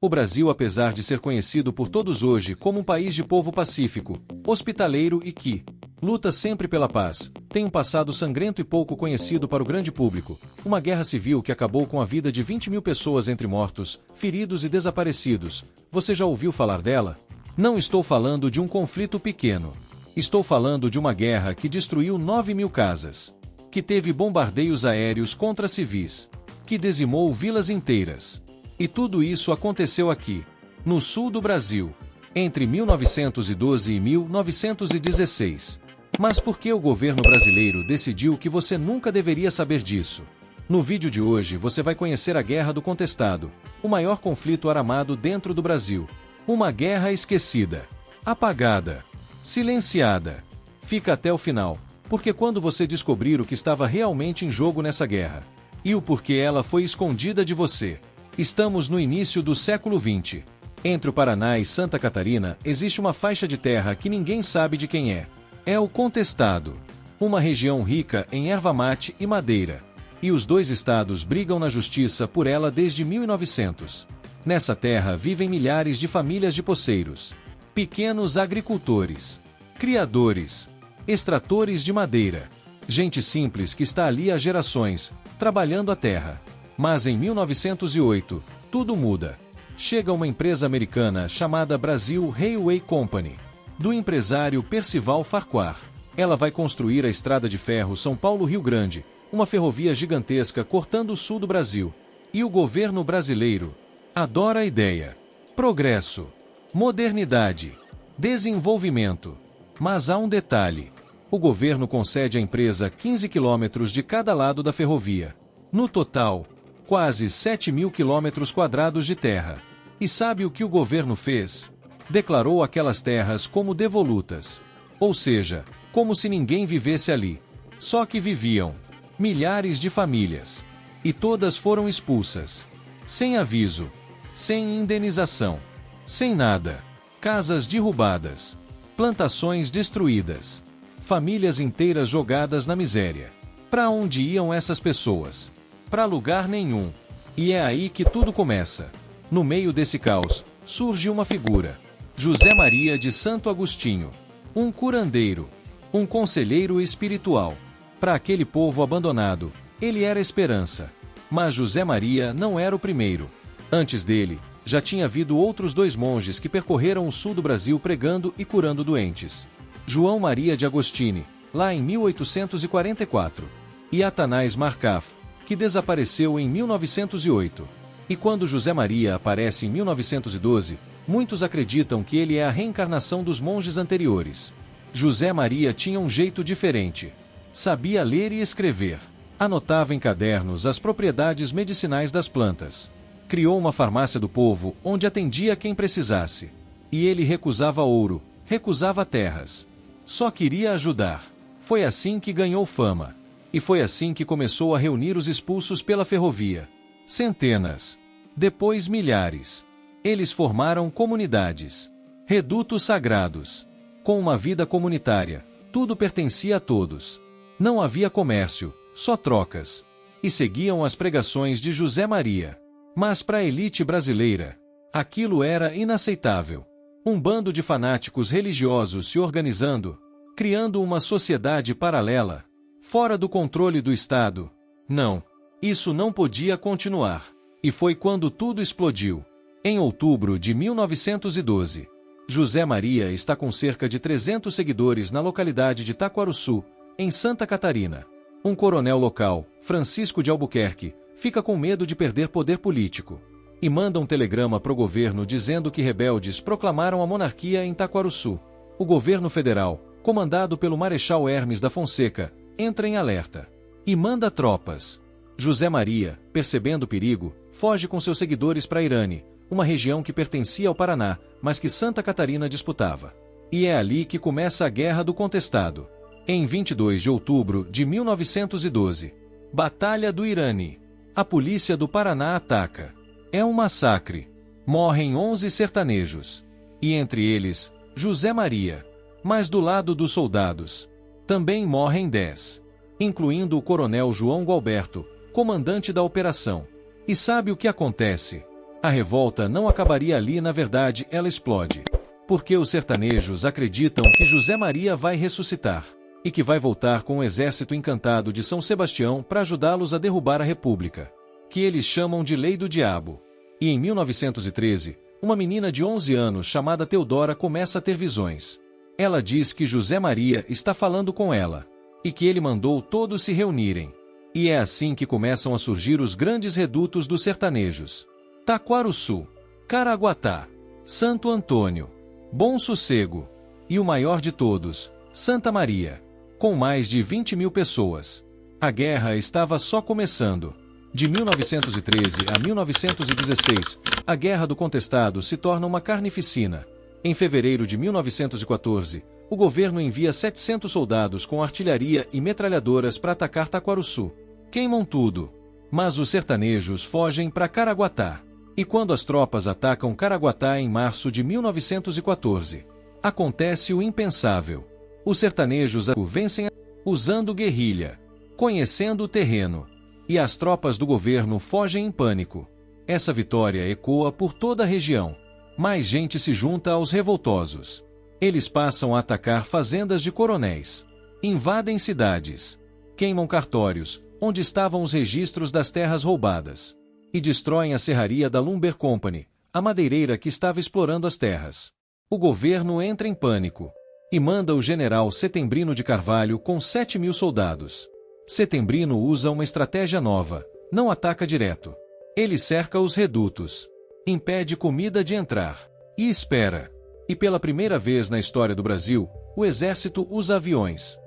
O Brasil, apesar de ser conhecido por todos hoje como um país de povo pacífico, hospitaleiro e que luta sempre pela paz, tem um passado sangrento e pouco conhecido para o grande público, uma guerra civil que acabou com a vida de 20 mil pessoas entre mortos, feridos e desaparecidos. Você já ouviu falar dela? Não estou falando de um conflito pequeno. Estou falando de uma guerra que destruiu 9 mil casas, que teve bombardeios aéreos contra civis, que dizimou vilas inteiras. E tudo isso aconteceu aqui, no sul do Brasil, entre 1912 e 1916. Mas por que o governo brasileiro decidiu que você nunca deveria saber disso? No vídeo de hoje você vai conhecer a Guerra do Contestado, o maior conflito armado dentro do Brasil. Uma guerra esquecida, apagada, silenciada. Fica até o final, porque quando você descobrir o que estava realmente em jogo nessa guerra, e o porquê ela foi escondida de você. Estamos no início do século XX. Entre o Paraná e Santa Catarina existe uma faixa de terra que ninguém sabe de quem é. É o Contestado, uma região rica em erva-mate e madeira. E os dois estados brigam na justiça por ela desde 1900. Nessa terra vivem milhares de famílias de poceiros, pequenos agricultores, criadores, extratores de madeira, gente simples que está ali há gerações, trabalhando a terra. Mas em 1908, tudo muda. Chega uma empresa americana chamada Brazil Railway Company, do empresário Percival Farquhar. Ela vai construir a estrada de ferro São Paulo-Rio Grande, uma ferrovia gigantesca cortando o sul do Brasil. E o governo brasileiro adora a ideia. Progresso, modernidade, desenvolvimento. Mas há um detalhe. O governo concede à empresa 15 quilômetros de cada lado da ferrovia. No total, quase 7 mil quilômetros quadrados de terra. E sabe o que o governo fez? Declarou aquelas terras como devolutas. Ou seja, como se ninguém vivesse ali. Só que viviam milhares de famílias. E todas foram expulsas. Sem aviso. Sem indenização. Sem nada. Casas derrubadas. Plantações destruídas. Famílias inteiras jogadas na miséria. Para onde iam essas pessoas? Para lugar nenhum. E é aí que tudo começa. No meio desse caos, surge uma figura. José Maria de Santo Agostinho. Um curandeiro. Um conselheiro espiritual. Para aquele povo abandonado, ele era esperança. Mas José Maria não era o primeiro. Antes dele, já tinha havido outros 2 monges que percorreram o sul do Brasil pregando e curando doentes. João Maria de Agostini, lá em 1844. E Atanás Marcaf, que desapareceu em 1908. E quando José Maria aparece em 1912, muitos acreditam que ele é a reencarnação dos monges anteriores. José Maria tinha um jeito diferente. Sabia ler e escrever. Anotava em cadernos as propriedades medicinais das plantas. Criou uma farmácia do povo onde atendia quem precisasse. E ele recusava ouro, recusava terras. Só queria ajudar. Foi assim que ganhou fama. E foi assim que começou a reunir os expulsos pela ferrovia. Centenas. Depois milhares. Eles formaram comunidades. Redutos sagrados. Com uma vida comunitária. Tudo pertencia a todos. Não havia comércio, só trocas. E seguiam as pregações de José Maria. Mas para a elite brasileira, aquilo era inaceitável. Um bando de fanáticos religiosos se organizando, criando uma sociedade paralela, fora do controle do Estado. Não, isso não podia continuar. E foi quando tudo explodiu. Em outubro de 1912, José Maria está com cerca de 300 seguidores na localidade de Taquaruçu, em Santa Catarina. Um coronel local, Francisco de Albuquerque, fica com medo de perder poder político. E manda um telegrama pro governo dizendo que rebeldes proclamaram a monarquia em Taquaruçu. O governo federal, comandado pelo Marechal Hermes da Fonseca, entra em alerta. E manda tropas. José Maria, percebendo o perigo, foge com seus seguidores para Irane, uma região que pertencia ao Paraná, mas que Santa Catarina disputava. E é ali que começa a Guerra do Contestado. Em 22 de outubro de 1912. Batalha do Irane. A polícia do Paraná ataca. É um massacre. Morrem 11 sertanejos. E entre eles, José Maria. Mas do lado dos soldados, também morrem 10. Incluindo o coronel João Gualberto, comandante da operação. E sabe o que acontece? A revolta não acabaria ali, na verdade, ela explode. Porque os sertanejos acreditam que José Maria vai ressuscitar e que vai voltar com o exército encantado de São Sebastião para ajudá-los a derrubar a República, que eles chamam de Lei do Diabo. E em 1913, uma menina de 11 anos chamada Teodora começa a ter visões. Ela diz que José Maria está falando com ela e que ele mandou todos se reunirem. E é assim que começam a surgir os grandes redutos dos sertanejos: Taquaruçu, Caraguatá, Santo Antônio, Bom Sossego e o maior de todos, Santa Maria, com mais de 20 mil pessoas. A guerra estava só começando. De 1913 a 1916, a Guerra do Contestado se torna uma carnificina. Em fevereiro de 1914, o governo envia 700 soldados com artilharia e metralhadoras para atacar Taquaruçu. Queimam tudo. Mas os sertanejos fogem para Caraguatá. E quando as tropas atacam Caraguatá em março de 1914, acontece o impensável. Os sertanejos o vencem usando guerrilha, conhecendo o terreno, e as tropas do governo fogem em pânico. Essa vitória ecoa por toda a região. Mais gente se junta aos revoltosos. Eles passam a atacar fazendas de coronéis, invadem cidades, queimam cartórios, onde estavam os registros das terras roubadas, e destroem a serraria da Lumber Company, a madeireira que estava explorando as terras. O governo entra em pânico e manda o general Setembrino de Carvalho com 7.000 soldados. Setembrino usa uma estratégia nova, não ataca direto. Ele cerca os redutos, impede comida de entrar e espera. E pela primeira vez na história do Brasil, o exército usa aviões.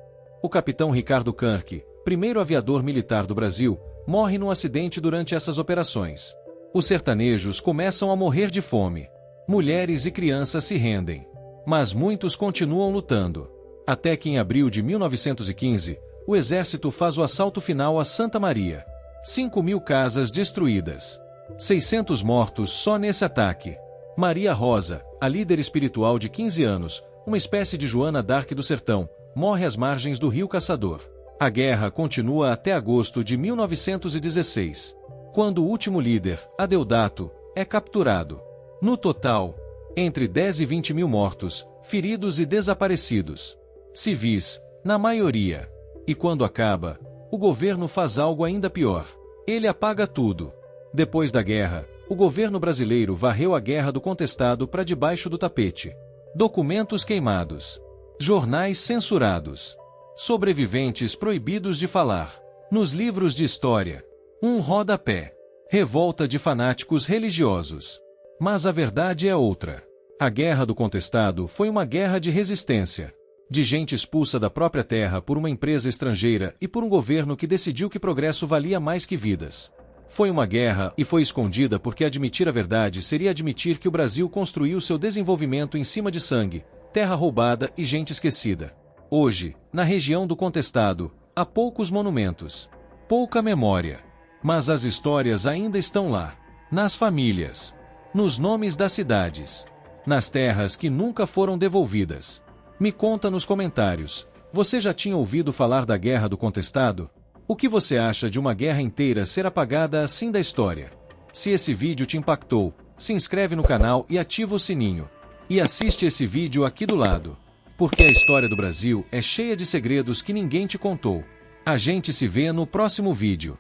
O capitão Ricardo Kirk, primeiro aviador militar do Brasil, morre num acidente durante essas operações. Os sertanejos começam a morrer de fome. Mulheres e crianças se rendem. Mas muitos continuam lutando. Até que em abril de 1915, o exército faz o assalto final a Santa Maria. 5.000 casas destruídas. 600 mortos só nesse ataque. Maria Rosa, a líder espiritual de 15 anos, uma espécie de Joana d'Arc do sertão, morre às margens do Rio Caçador. A guerra continua até agosto de 1916, quando o último líder, Adeodato, é capturado. No total, entre 10 e 20 mil mortos, feridos e desaparecidos. Civis, na maioria. E quando acaba, o governo faz algo ainda pior. Ele apaga tudo. Depois da guerra, o governo brasileiro varreu a Guerra do Contestado para debaixo do tapete. Documentos queimados. Jornais censurados. Sobreviventes proibidos de falar. Nos livros de história. Um rodapé. Revolta de fanáticos religiosos. Mas a verdade é outra. A Guerra do Contestado foi uma guerra de resistência. De gente expulsa da própria terra por uma empresa estrangeira e por um governo que decidiu que progresso valia mais que vidas. Foi uma guerra e foi escondida porque admitir a verdade seria admitir que o Brasil construiu seu desenvolvimento em cima de sangue, terra roubada e gente esquecida. Hoje, na região do Contestado, há poucos monumentos, pouca memória. Mas as histórias ainda estão lá, nas famílias, nos nomes das cidades, nas terras que nunca foram devolvidas. Me conta nos comentários, você já tinha ouvido falar da Guerra do Contestado? O que você acha de uma guerra inteira ser apagada assim da história? Se esse vídeo te impactou, se inscreve no canal e ativa o sininho. E assiste esse vídeo aqui do lado. Porque a história do Brasil é cheia de segredos que ninguém te contou. A gente se vê no próximo vídeo.